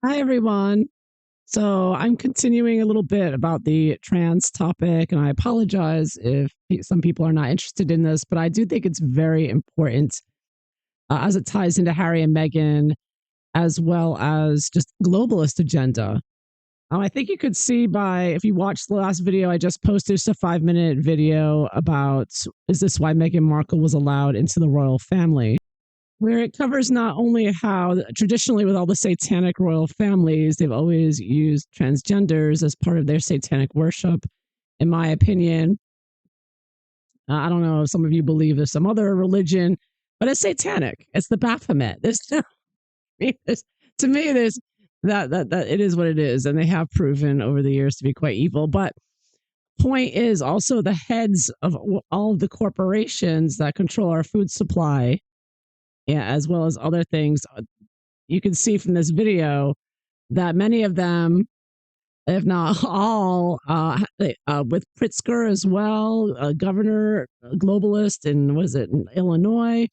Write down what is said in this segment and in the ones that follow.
Hi, everyone. So I'm continuing a little bit about the trans topic, and I apologize if some people are not interested in this, but I do think it's very important as it ties into Harry and Meghan, as well as just globalist agenda. I think you could see by if you watched the last video I just posted, just a 5 minute video about is this why Meghan Markle was allowed into the royal family? Where it covers not only how traditionally with all the satanic royal families, they've always used transgenders as part of their satanic worship. In my opinion, I don't know if some of you believe there's some other religion, but it's satanic. It's the Baphomet. To me, there's that it is what it is, and they have proven over the years to be quite evil. But point is also the heads of all of the corporations that control our food supply, yeah, as well as other things. You can see from this video that many of them, if not all, with Pritzker as well, governor, globalist, and was it in Illinois?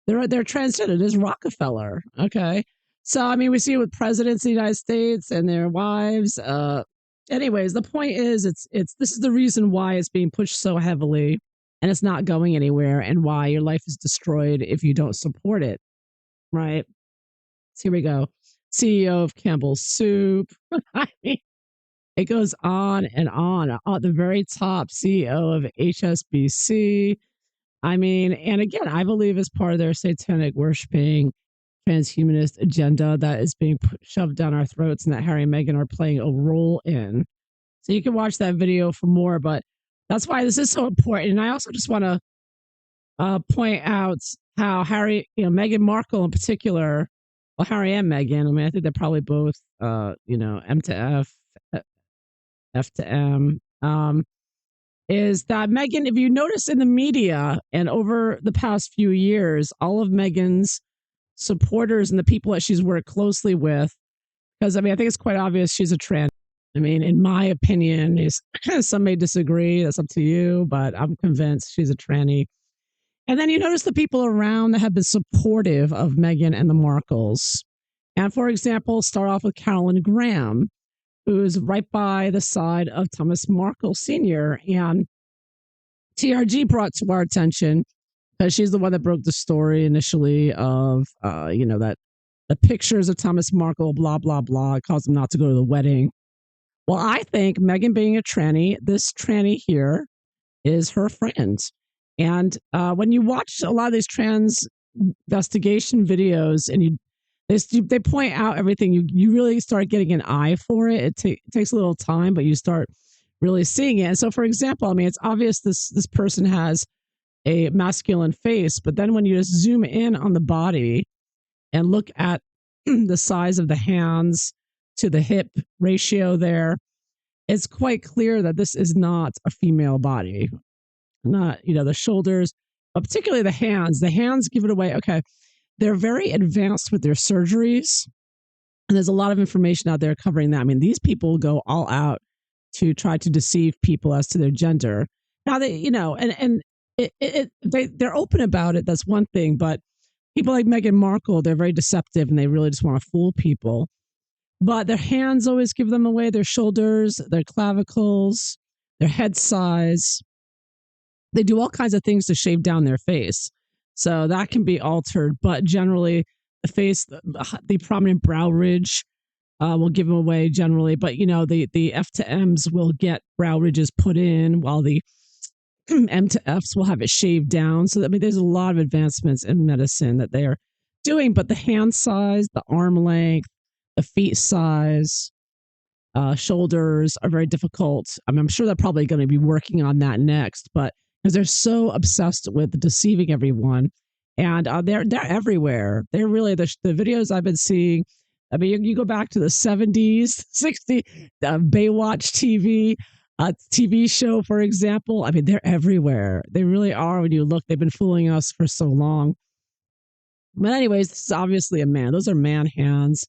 They're transgender. There's Rockefeller. Okay, so I mean, we see it with presidents of the United States and their wives. Anyways, the point is, it's this is the reason why it's being pushed so heavily, and it's not going anywhere, and why your life is destroyed if you don't support it. Right? So here we go. CEO of Campbell's Soup. I mean, it goes on and on. At the very top, CEO of HSBC. I mean, and again, I believe as part of their satanic worshiping transhumanist agenda that is being shoved down our throats and that Harry and Meghan are playing a role in. So you can watch that video for more, but that's why this is so important. And I also just want to point out how Harry, Meghan Markle in particular, well, Harry and Meghan, I mean, I think they're probably both, M to F, F to M. Is that Meghan, if you notice in the media and over the past few years, all of Meghan's supporters and the people that she's worked closely with, because I mean, I think it's quite obvious she's a trans. I mean, in my opinion, is some may disagree. That's up to you, but I'm convinced she's a tranny. And then you notice the people around that have been supportive of Meghan and the Markles. And for example, start off with Carolyn Graham, who's right by the side of Thomas Markle Sr. And TRG brought to our attention because she's the one that broke the story initially of, that the pictures of Thomas Markle, blah, blah, blah. It caused him not to go to the wedding. Well, I think Meghan being a tranny, this tranny here is her friend. And when you watch a lot of these trans investigation videos and they point out everything, you really start getting an eye for it. It takes a little time, but you start really seeing it. And so, for example, I mean, it's obvious this person has a masculine face, but then when you just zoom in on the body and look at the size of the hands to the hip ratio there, it's quite clear that this is not a female body. Not, the shoulders, but particularly the hands. The hands give it away. Okay. They're very advanced with their surgeries. And there's a lot of information out there covering that. I mean, these people go all out to try to deceive people as to their gender. Now they're open about it. That's one thing. But people like Meghan Markle, they're very deceptive and they really just want to fool people. But their hands always give them away, their shoulders, their clavicles, their head size. They do all kinds of things to shave down their face. So that can be altered. But generally, the face, the prominent brow ridge will give them away generally. But, the F to M's will get brow ridges put in while the M to F's will have it shaved down. So, I mean, there's a lot of advancements in medicine that they are doing. But the hand size, the arm length, the feet size, shoulders are very difficult. I mean, I'm sure they're probably going to be working on that next, but because they're so obsessed with deceiving everyone, and they're everywhere. They're really the videos I've been seeing. I mean, you go back to the 70s, 60s, Baywatch TV show, for example. I mean, they're everywhere. They really are. When you look, they've been fooling us for so long. But anyways, this is obviously a man. Those are man hands,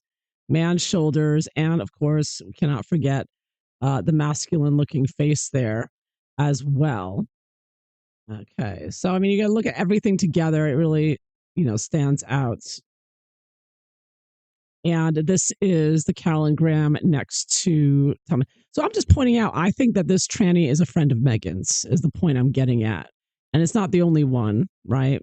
man shoulders, and of course, we cannot forget the masculine looking face there as well. Okay, so I mean, you got to look at everything together. It really, stands out. And this is the Carolyn Graham next to Thomas. So I'm just pointing out, I think that this tranny is a friend of Meghan's, is the point I'm getting at. And it's not the only one, right?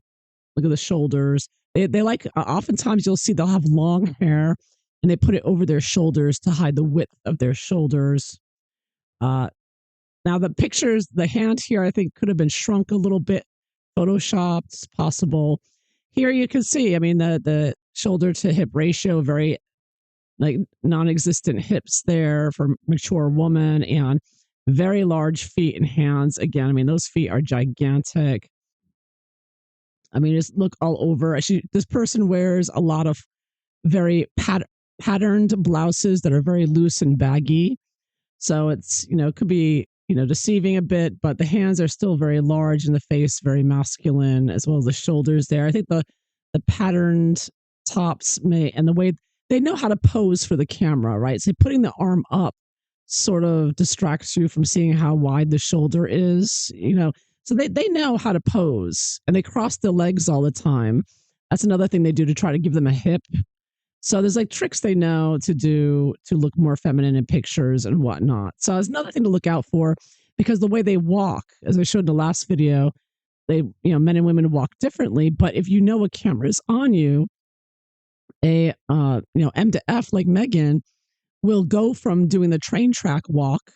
Look at the shoulders. They like, oftentimes you'll see they'll have long hair and they put it over their shoulders to hide the width of their shoulders. Now the pictures, the hand here, I think could have been shrunk a little bit, photoshopped, it's possible. Here you can see, I mean, the shoulder to hip ratio, very like non-existent hips there for mature woman, and very large feet and hands. Again, I mean, those feet are gigantic. I mean, just look all over. This person wears a lot of very patterned blouses that are very loose and baggy. So it's, it could be, deceiving a bit, but the hands are still very large and the face very masculine, as well as the shoulders there. I think the patterned tops and the way they know how to pose for the camera, right? So putting the arm up sort of distracts you from seeing how wide the shoulder is, So they know how to pose, and they cross the legs all the time. That's another thing they do to try to give them a hip. So there's like tricks they know to do to look more feminine in pictures and whatnot. So it's another thing to look out for, because the way they walk, as I showed in the last video, men and women walk differently. But if you know a camera is on you, M to F like Meghan will go from doing the train track walk,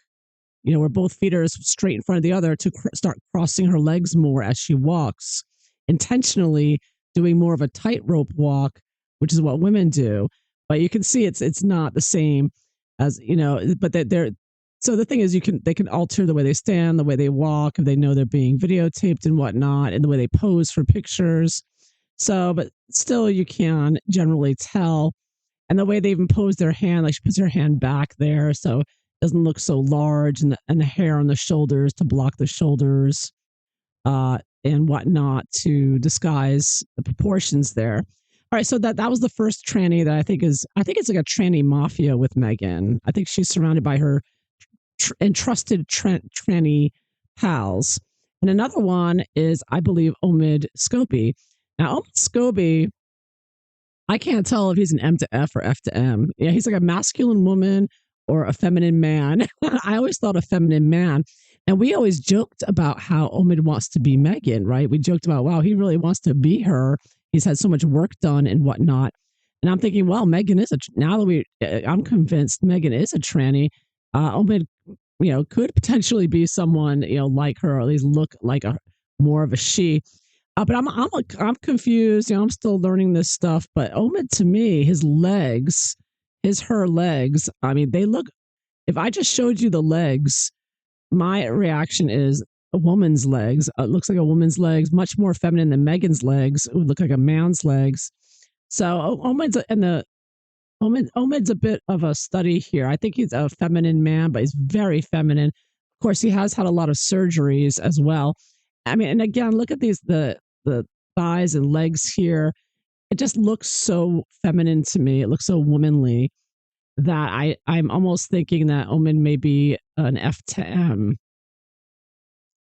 where both feet are straight in front of the other, to start crossing her legs more as she walks, intentionally doing more of a tightrope walk, which is what women do. But you can see it's not the same as, but they're so the thing is they can alter the way they stand, the way they walk, if they know they're being videotaped and whatnot, and the way they pose for pictures. So, but still you can generally tell. And the way they even pose their hand, like she puts her hand back there so it doesn't look so large, and the hair on the shoulders to block the shoulders, and whatnot, to disguise the proportions there. All right, so that was the first tranny that I think it's like a tranny mafia with Meghan. I think she's surrounded by her entrusted tranny pals. And another one is, I believe, Omid Scobie. Now, Omid Scobie, I can't tell if he's an M to F or F to M. Yeah, he's like a masculine woman or a feminine man. I always thought a feminine man. And we always joked about how Omid wants to be Meghan, right? We joked about, wow, he really wants to be her. He's had so much work done and whatnot. And I'm thinking, well, Meghan is I'm convinced Meghan is a tranny. Omid, could potentially be someone, like her, or at least look like more of a she. But I'm confused. I'm still learning this stuff. But Omid, to me, her legs. I mean, they look. If I just showed you the legs, my reaction is a woman's legs. It looks like a woman's legs, much more feminine than Meghan's legs. It would look like a man's legs. So Omid's a bit of a study here. I think he's a feminine man, but he's very feminine. Of course, he has had a lot of surgeries as well. I mean, and again, look at the thighs and legs here. It just looks so feminine to me. It looks so womanly that I'm almost thinking that Omid may be an F to M.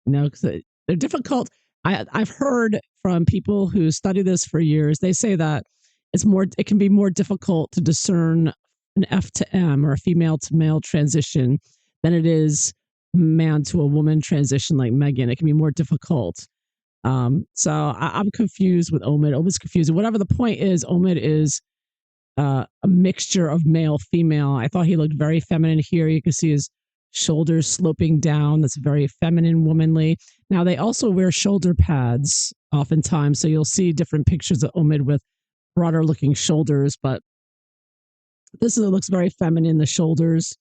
Because they're difficult. I've heard from people who study this for years. They say that it can be more difficult to discern an F to M, or a female to male transition, than it is man to a woman transition like Meghan. It can be more difficult. So I'm confused with Omid. Omid's confused. Whatever the point is, Omid is a mixture of male, female. I thought he looked very feminine here. You can see his shoulders sloping down. That's very feminine, womanly. Now, they also wear shoulder pads oftentimes. So you'll see different pictures of Omid with broader looking shoulders, but this looks very feminine, the shoulders.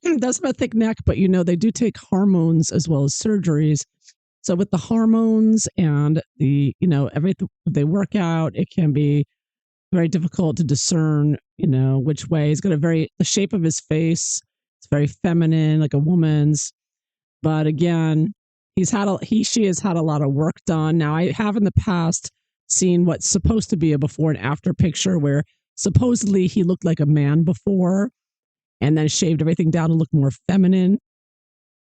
Doesn't have a thick neck, but they do take hormones as well as surgeries. So with the hormones and everything they work out, it can be very difficult to discern, which way. He's got the shape of his face. It's very feminine, like a woman's. But again, she has had a lot of work done. Now, I have in the past seen what's supposed to be a before and after picture where supposedly he looked like a man before and then shaved everything down to look more feminine.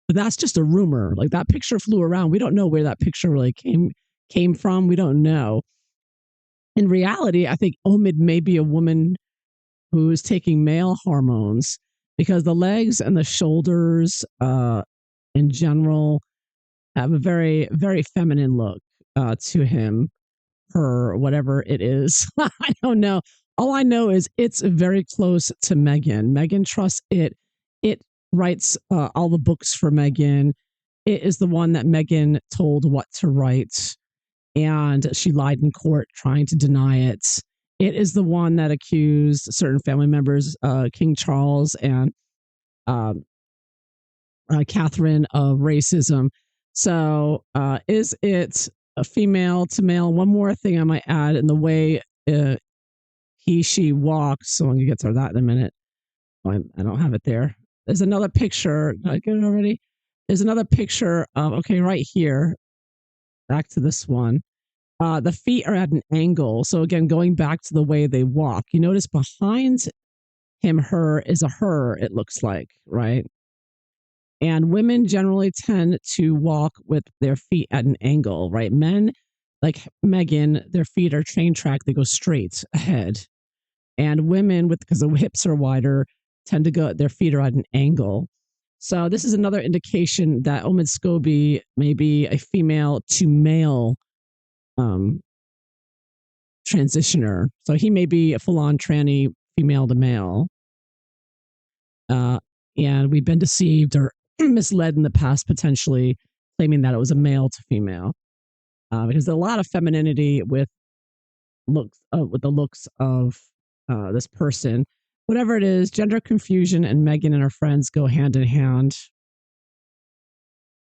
But that's just a rumor. Like, that picture flew around. We don't know where that picture really came from. We don't know. In reality, I think Omid may be a woman who's taking male hormones because the legs and the shoulders in general have a very, very feminine look to him, her, whatever it is. I don't know. All I know is it's very close to Meghan. Meghan trusts it. It writes all the books for Meghan. It is the one that Meghan told what to write, and she lied in court trying to deny it. It is the one that accused certain family members, King Charles and um, Catherine, of racism. So, is it a female to male? One more thing I might add in the way uh, she walks. So I'm gonna get to that in a minute. Oh, I don't have it there. There's another picture. Did I get it already? There's another picture of, okay, right here. Back to this one. The feet are at an angle. So again, going back to the way they walk, you notice behind him, her is a her, it looks like, right? And women generally tend to walk with their feet at an angle, right? Men, like Meghan, their feet are train track, they go straight ahead. And women, with because the hips are wider, tend to go, their feet are at an angle. So this is another indication that Omid Scobie may be a female to male um, transitioner. So he may be a full on tranny female to male. Uh, and we've been deceived or misled in the past, potentially claiming that it was a male to female. Because there's a lot of femininity with the looks of this person. Whatever it is, gender confusion and Meghan and her friends go hand in hand.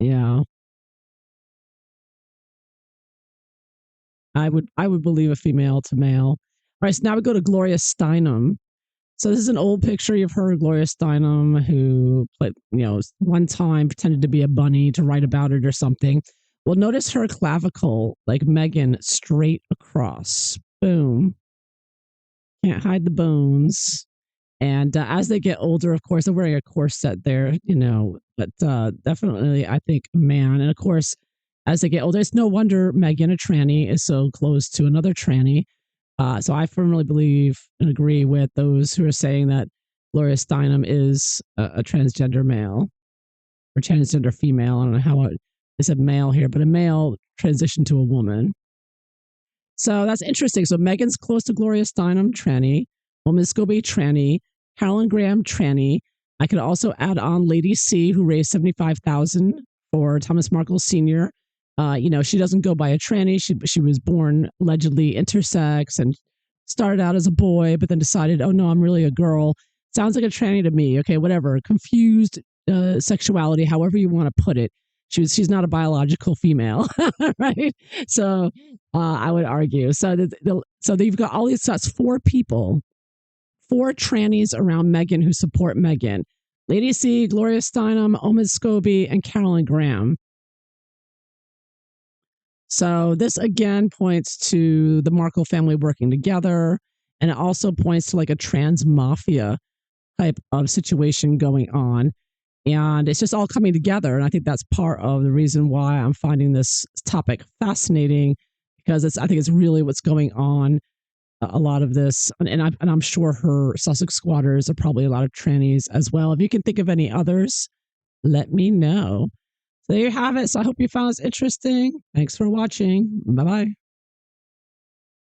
Yeah, I would believe a female to male. All right, so now we go to Gloria Steinem. So this is an old picture of her, Gloria Steinem, who played, one time pretended to be a bunny to write about it or something. Well, notice her clavicle, like Meghan, straight across. Boom. Can't hide the bones. And as they get older, of course, they're wearing a corset there, but definitely, I think, a man. And of course, as they get older, it's no wonder Meghan, a tranny, is so close to another tranny. So I firmly believe and agree with those who are saying that Gloria Steinem is a transgender male or transgender female. I don't know how they said male here, but a male transitioned to a woman. So that's interesting. So Meghan's close to Gloria Steinem, tranny. Omid Scobie, tranny. Carolyn Graham, tranny. I could also add on Lady C, who raised 75,000 for Thomas Markle Sr. She doesn't go by a tranny. She was born allegedly intersex and started out as a boy, but then decided, oh no, I'm really a girl. Sounds like a tranny to me. Okay, whatever. Confused sexuality, however you want to put it. She's not a biological female, right? So I would argue. So you've got all these. That's four people, four trannies around Meghan who support Meghan: Lady C, Gloria Steinem, Omid Scobie, and Carolyn Graham. So this again points to the Markle family working together, and it also points to like a trans mafia type of situation going on. And it's just all coming together. And I think that's part of the reason why I'm finding this topic fascinating, because I think it's really what's going on. A lot of this, and I'm sure her Sussex squatters are probably a lot of trannies as well. If you can think of any others, let me know. So there you have it. So I hope you found this interesting. Thanks for watching. Bye bye.